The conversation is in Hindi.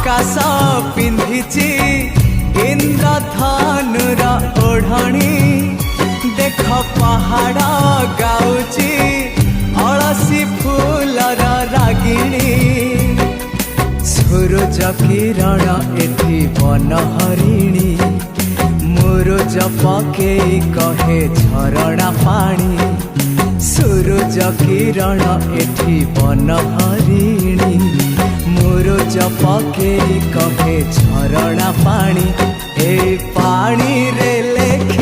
आकाश पिंधिची इंद्रधनुर ओढ़णी देख पहाड़ गाउची अलसी फूलर रागिणी सूरज किरण एठी बनहरिणी मुरुज पकेई कहे झरणा पानी सूरज किरण एठी बनहरिणी मुरुज पकेई कहे झरणा पानी ए पानी रे लेखे